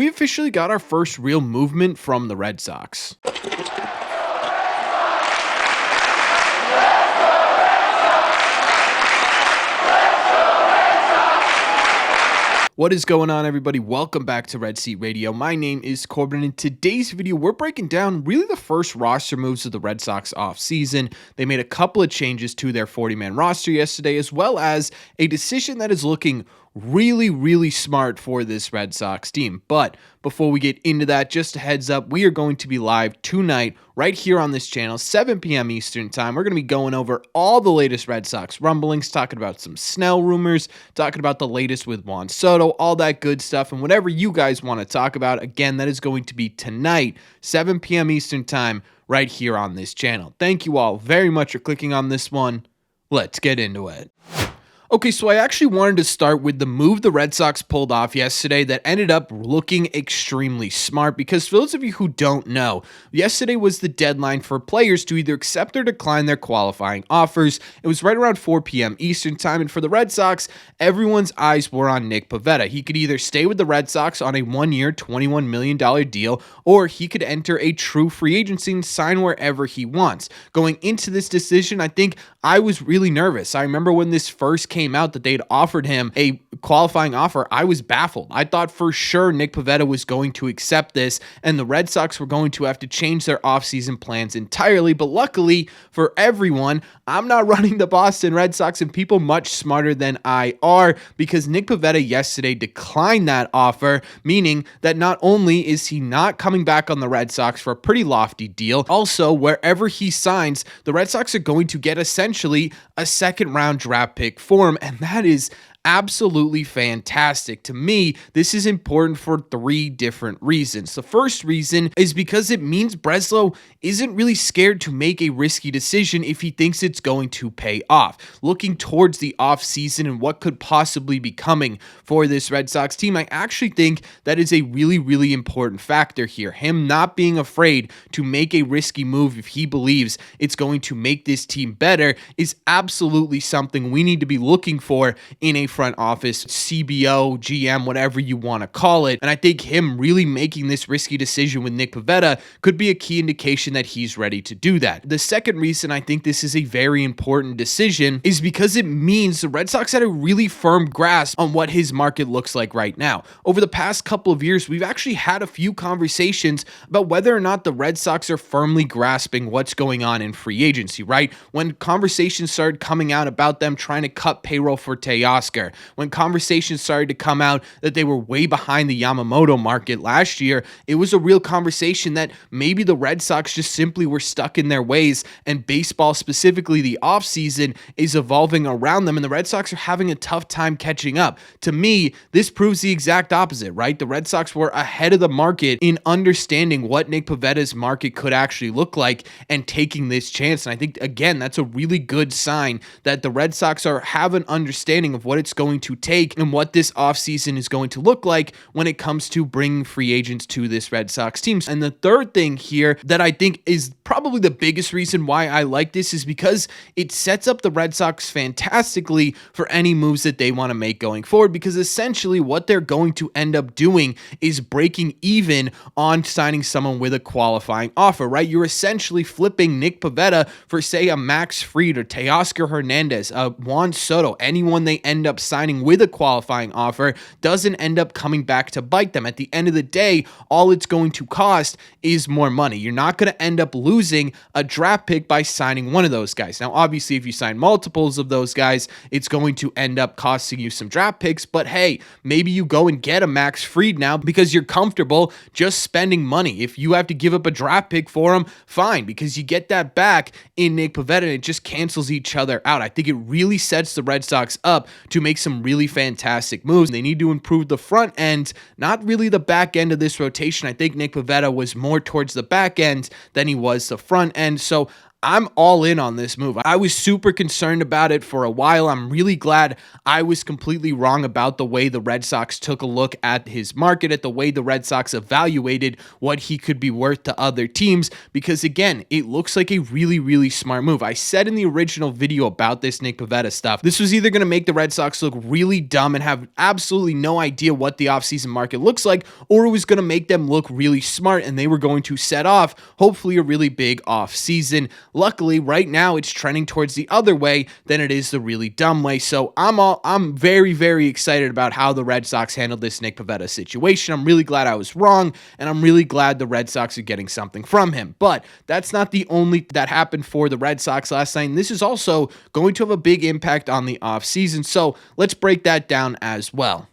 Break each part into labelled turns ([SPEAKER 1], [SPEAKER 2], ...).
[SPEAKER 1] we officially got our first real movement from the Red Sox. What is going on, everybody? Welcome back to Red Seat Radio. My name is Corbin, and in today's video, we're breaking down really the first roster moves of the Red Sox offseason. They made a couple of changes to their 40-man roster yesterday, as well as a decision that is looking really smart for this Red Sox team. But before we get into that, just a heads up, we are going to be live tonight right here on this channel, 7 p.m. Eastern time. We're going to be going over all the latest Red Sox rumblings, talking about some Snell rumors, talking about the latest with Juan Soto, all that good stuff, and whatever you guys want to talk about. Again, that is going to be tonight, 7 p.m. Eastern time, right here on this channel. Thank you all very much for clicking on this one. Let's get into it. Okay, so I actually wanted to start with the move the Red Sox pulled off yesterday that ended up looking extremely smart, because for those of you who don't know, yesterday was the deadline for players to either accept or decline their qualifying offers. It was right around 4 p.m. Eastern time, and for the Red Sox, everyone's eyes were on Nick Pivetta. He could either stay with the Red Sox on a one-year, $21 million deal, or he could enter a true free agency and sign wherever he wants. Going into this decision, I think I was really nervous. I remember when this first came out that they'd offered him a qualifying offer, I was baffled. I thought for sure Nick Pivetta was going to accept this, and the Red Sox were going to have to change their offseason plans entirely. But luckily for everyone, I'm not running the Boston Red Sox, and people much smarter than I are, because Nick Pivetta yesterday declined that offer, meaning that not only is he not coming back on the Red Sox for a pretty lofty deal, also wherever he signs, the Red Sox are going to get essentially a second-round draft pick for him, and that is absolutely fantastic. To me, this is important for three different reasons. The first reason is because it means Breslow isn't really scared to make a risky decision if he thinks it's going to pay off. Looking towards the offseason and what could possibly be coming for this Red Sox team, I actually think that is a really important factor here. Him not being afraid to make a risky move if he believes it's going to make this team better is absolutely something we need to be looking for in a front office, CBO, GM, whatever you want to call it. And I think him really making this risky decision with Nick Pivetta could be a key indication that he's ready to do that. The second reason I think this is a very important decision is because it means the Red Sox had a really firm grasp on what his market looks like right now. Over the past couple of years, we've actually had a few conversations about whether or not the Red Sox are firmly grasping what's going on in free agency, right? When conversations started coming out about them trying to cut payroll for Teoscar, when conversations started to come out that they were way behind the Yamamoto market last year, it was a real conversation that maybe the Red Sox just simply were stuck in their ways, and baseball, specifically the offseason, is evolving around them, and the Red Sox are having a tough time catching up. To me, this proves the exact opposite, right? The Red Sox were ahead of the market in understanding what Nick Pivetta's market could actually look like and taking this chance, and I think, again, that's a really good sign that the Red Sox have an understanding of what it's going to take and what this offseason is going to look like when it comes to bringing free agents to this Red Sox team. And the third thing here that I think is probably the biggest reason why I like this is because it sets up the Red Sox fantastically for any moves that they want to make going forward, because essentially what they're going to end up doing is breaking even on signing someone with a qualifying offer, right? You're essentially flipping Nick Pivetta for, say, a Max Fried or Teoscar Hernandez, Juan Soto, anyone they end up signing with a qualifying offer doesn't end up coming back to bite them. At the end of the day, all it's going to cost is more money. You're not going to end up losing a draft pick by signing one of those guys. Now, obviously, if you sign multiples of those guys, it's going to end up costing you some draft picks, but hey, maybe you go and get a Max Fried now because you're comfortable just spending money. If you have to give up a draft pick for him, fine, because you get that back in Nick Pivetta, and it just cancels each other out. I think it really sets the Red Sox up to make some really fantastic moves. They need to improve the front end, not really the back end of this rotation. I think Nick Pivetta was more towards the back end than he was the front end. So I'm all in on this move. I was super concerned about it for a while. I'm really glad I was completely wrong about the way the Red Sox took a look at his market, at the way the Red Sox evaluated what he could be worth to other teams, because again, it looks like a really, really smart move. I said in the original video about this Nick Pivetta stuff, this was either going to make the Red Sox look really dumb and have absolutely no idea what the offseason market looks like, or it was going to make them look really smart and they were going to set off, hopefully, a really big offseason. Luckily, right now it's trending towards the other way than it is the really dumb way. So I'm very, very excited about how the Red Sox handled this Nick Pivetta situation. I'm really glad I was wrong, and I'm really glad the Red Sox are getting something from him. But that's not the only that happened for the Red Sox last night. And this is also going to have a big impact on the offseason. So let's break that down as well.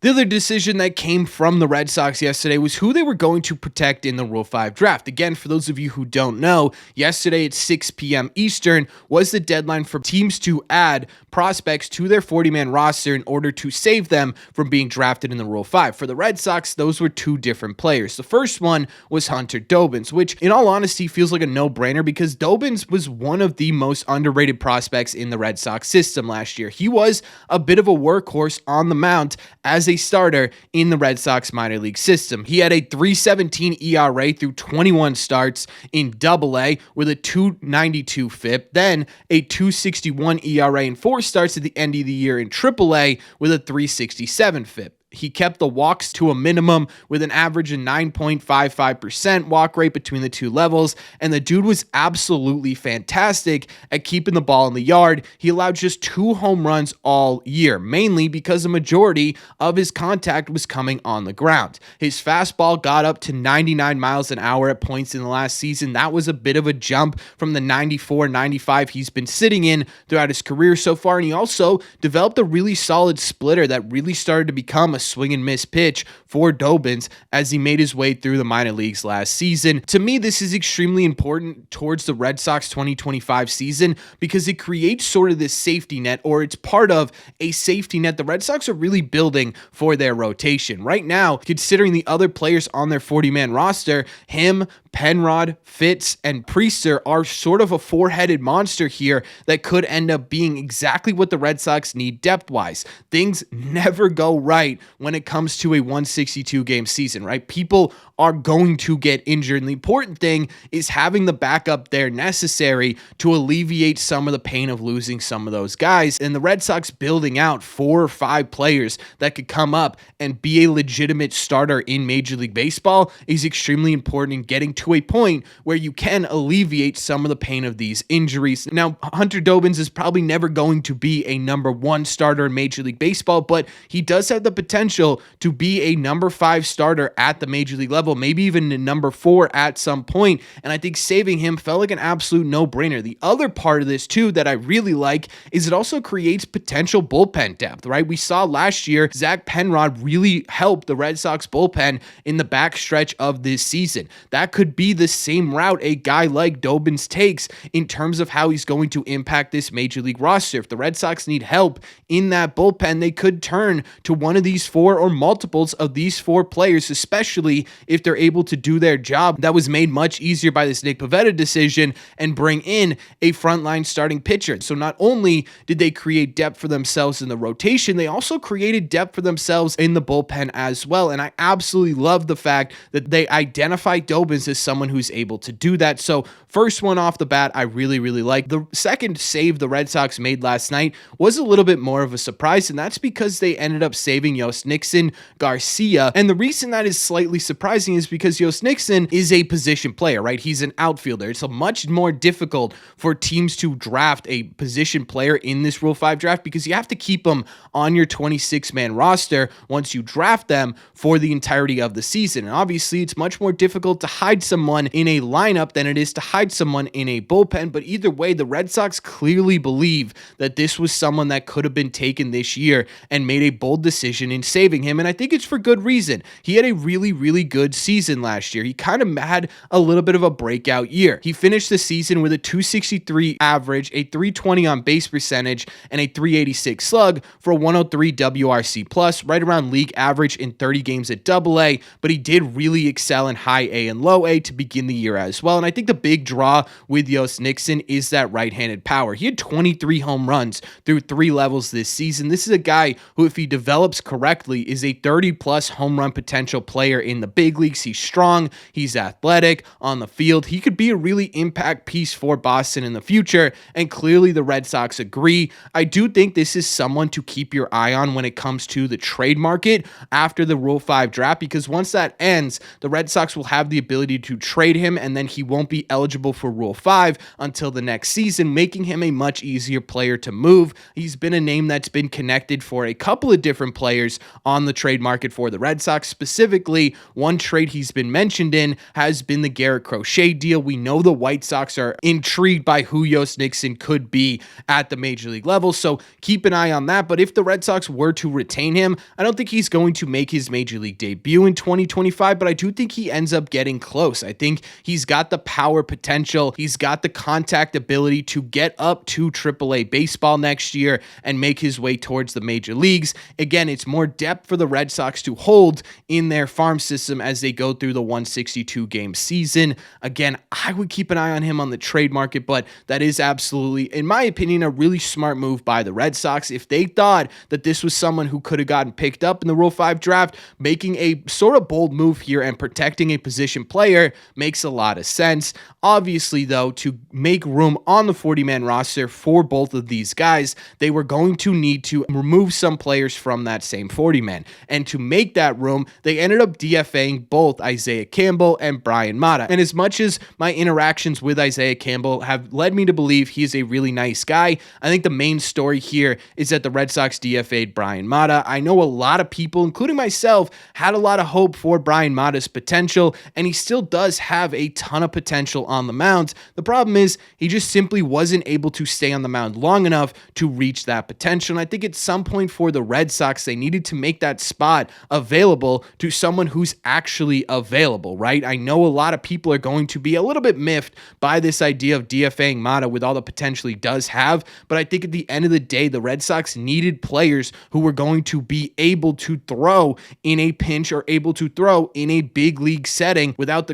[SPEAKER 1] The other decision that came from the Red Sox yesterday was who they were going to protect in the Rule 5 draft. Again, for those of you who don't know, yesterday at 6 p.m. Eastern was the deadline for teams to add prospects to their 40-man roster in order to save them from being drafted in the Rule 5. For the Red Sox, those were two different players. The first one was Hunter Dobbins, which in all honesty feels like a no-brainer because Dobbins was one of the most underrated prospects in the Red Sox system last year. He was a bit of a workhorse on the mound as a starter in the Red Sox minor league system. He had a 3.17 ERA through 21 starts in AA with a 2.92 FIP, then a 2.61 ERA in 4 starts at the end of the year in AAA with a 3.67 FIP. He kept the walks to a minimum with an average of 9.55% walk rate between the two levels, and the dude was absolutely fantastic at keeping the ball in the yard. He allowed just 2 home runs all year, mainly because the majority of his contact was coming on the ground. His fastball got up to 99 miles an hour at points in the last season. That was a bit of a jump from the 94, 95 he's been sitting in throughout his career so far, and he also developed a really solid splitter that really started to become a swing and miss pitch for Dobbins as he made his way through the minor leagues last season. To me, this is extremely important towards the Red Sox 2025 season because it creates sort of this safety net, or it's part of a safety net the Red Sox are really building for their rotation. Right now, considering the other players on their 40-man roster, him, Penrod, Fitz, and Priester are sort of a 4-headed monster here that could end up being exactly what the Red Sox need depth-wise. Things never go right when it comes to a 162-game season, right? People are going to get injured, and the important thing is having the backup there necessary to alleviate some of the pain of losing some of those guys, and the Red Sox building out 4 or 5 players that could come up and be a legitimate starter in Major League Baseball is extremely important in getting to a point where you can alleviate some of the pain of these injuries. Now, Hunter Dobbins is probably never going to be a number 1 starter in Major League Baseball, but he does have the potential to be a number 5 starter at the Major League level, maybe even a number 4 at some point, and I think saving him felt like an absolute no-brainer. The other part of this, too, that I really like is it also creates potential bullpen depth, right? We saw last year Zach Penrod really helped the Red Sox bullpen in the backstretch of this season. That could be the same route a guy like Dobbins takes in terms of how he's going to impact this Major League roster. If the Red Sox need help in that bullpen, they could turn to one of these 4 or multiples of these 4 players, especially if they're able to do their job that was made much easier by this Nick Pivetta decision and bring in a frontline starting pitcher. So not only did they create depth for themselves in the rotation, they also created depth for themselves in the bullpen as well. And I absolutely love the fact that they identify Dobbins as someone who's able to do that. So first one off the bat, I really, really like. The second save the Red Sox made last night was a little bit more of a surprise, and that's because they ended up saving Yost Nixon Garcia. And the reason that is slightly surprising is because Yost Nixon is a position player, right? He's an outfielder. It's a much more difficult for teams to draft a position player in this Rule 5 draft because you have to keep them on your 26-man roster once you draft them for the entirety of the season. And obviously, it's much more difficult to hide someone in a lineup than it is to hide someone in a bullpen. But either way, the Red Sox clearly believe that this was someone that could have been taken this year and made a bold decision in saving him, and I think it's for good reason. He had a really, really good season last year. He kind of had a little bit of a breakout year. He finished the season with a 263 average, a 320 on base percentage, and a 386 slug for a 103 WRC plus, right around league average in 30 games at AA, but he did really excel in high A and low A to begin the year as well. And I think the big draw with Yost Nixon is that right-handed power. He had 23 home runs through 3 levels this season. This is a guy who, if he develops correctly, is a 30-plus home run potential player in the big leagues. He's strong, he's athletic on the field. He could be a really impact piece for Boston in the future, and clearly the Red Sox agree. I do think this is someone to keep your eye on when it comes to the trade market after the Rule 5 draft, because once that ends, the Red Sox will have the ability to trade him, and then he won't be eligible for Rule 5 until the next season, making him a much easier player to move. He's been a name that's been connected for a couple of different players on the trade market for the Red Sox. Specifically, one trade he's been mentioned in has been the Garrett Crochet deal. We know the White Sox are intrigued by who Yost Nixon could be at the major league level, so keep an eye on that. But if the Red Sox were to retain him, I don't think he's going to make his major league debut in 2025, but I do think he ends up getting close. I think he's got the power potential. He's got the contact ability to get up to AAA baseball next year and make his way towards the major leagues. Again, it's more depth for the Red Sox to hold in their farm system as they go through the 162 game season. Again, I would keep an eye on him on the trade market, but that is absolutely, in my opinion, a really smart move by the Red Sox. If they thought that this was someone who could have gotten picked up in the Rule 5 draft, making a sort of bold move here and protecting a position player makes a lot of sense. Obviously, though, to make room on the 40-man roster for both of these guys, they were going to need to remove some players from that same 40-man. And to make that room, they ended up DFAing both Isaiah Campbell and Brian Mata. And as much as my interactions with Isaiah Campbell have led me to believe he's a really nice guy, I think the main story here is that the Red Sox DFA'd Brian Mata. I know a lot of people, including myself, had a lot of hope for Brian Mata's potential, and he still does have a ton of potential on the mound. The problem is he just simply wasn't able to stay on the mound long enough to reach that potential. And I think at some point for the Red Sox, they needed to make that spot available to someone who's actually available, right? I know a lot of people are going to be a little bit miffed by this idea of DFAing Mata with all the potential he does have, but I think at the end of the day, the Red Sox needed players who were going to be able to throw in a pinch or able to throw in a big league setting without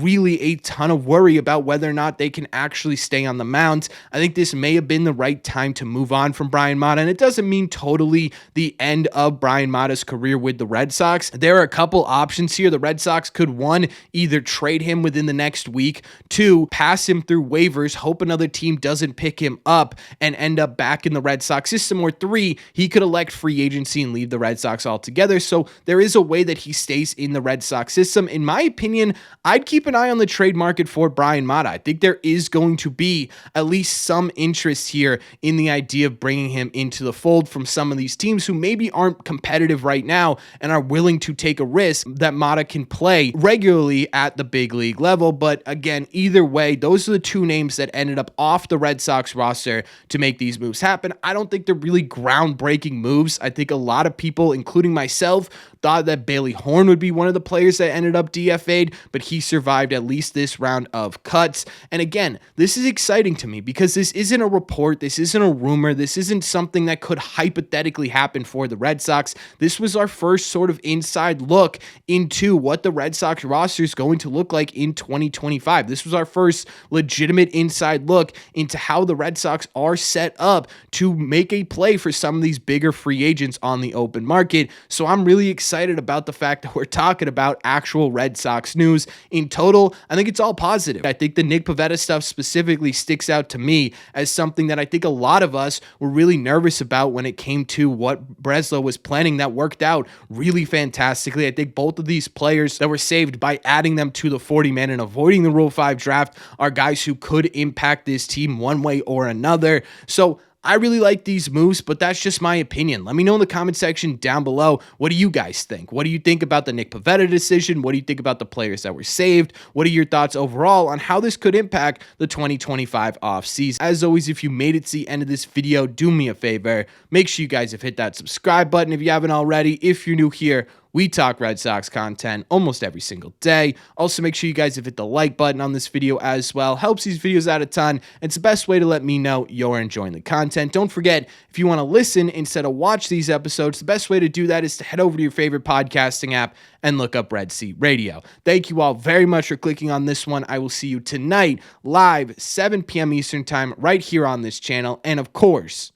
[SPEAKER 1] really a ton of worry about whether or not they can actually stay on the mound. I think this may have been the right time to move on from Brian Mata, and it doesn't mean totally the end of Brian Mata's career with the Red Sox. There are a couple options here. The Red Sox could, one, either trade him within the next week, two, pass him through waivers, hope another team doesn't pick him up and end up back in the Red Sox system, or three, he could elect free agency and leave the Red Sox altogether. So there is a way that he stays in the Red Sox system. In my opinion, I'd keep an eye on the trade market for Brian Mata. I think there is going to be at least some interest here in the idea of bringing him into the fold from some of these teams who maybe aren't competitive right now and are willing to take a risk that Mata can play regularly at the big league level. But again, either way, those are the two names that ended up off the Red Sox roster to make these moves happen. I don't think they're really groundbreaking moves. I think a lot of people, including myself, thought that Bailey Horn would be one of the players that ended up DFA'd, but he survived at least this round of cuts. And again, this is exciting to me because this isn't a report, this isn't a rumor, this isn't something that could hypothetically happen for the Red Sox. This was our first sort of inside look into what the Red Sox roster is going to look like in 2025. This was our first legitimate inside look into how the Red Sox are set up to make a play for some of these bigger free agents on the open market. So I'm really excited about the fact that we're talking about actual Red Sox news. In total, I think it's all positive. I think the Nick Pivetta stuff specifically sticks out to me as something that I think a lot of us were really nervous about when it came to what Breslow was planning. That worked out really fantastically. I think both of these players that were saved by adding them to the 40-man and avoiding the Rule 5 draft are guys who could impact this team one way or another. So I really like these moves, but that's just my opinion. Let me know in the comment section down below. What do you guys think? What do you think about the Nick Pivetta decision? What do you think about the players that were saved? What are your thoughts overall on how this could impact the 2025 offseason? As always, if you made it to the end of this video, do me a favor. Make sure you guys have hit that subscribe button if you haven't already. If you're new here, we talk Red Sox content almost every single day. Also, make sure you guys have hit the like button on this video as well. Helps these videos out a ton. It's the best way to let me know you're enjoying the content. Don't forget, if you want to listen instead of watch these episodes, the best way to do that is to head over to your favorite podcasting app and look up Red Seat Radio. Thank you all very much for clicking on this one. I will see you tonight, live, 7 p.m. Eastern Time, right here on this channel. And of course,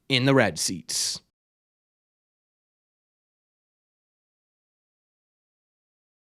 [SPEAKER 1] in the Red Seats.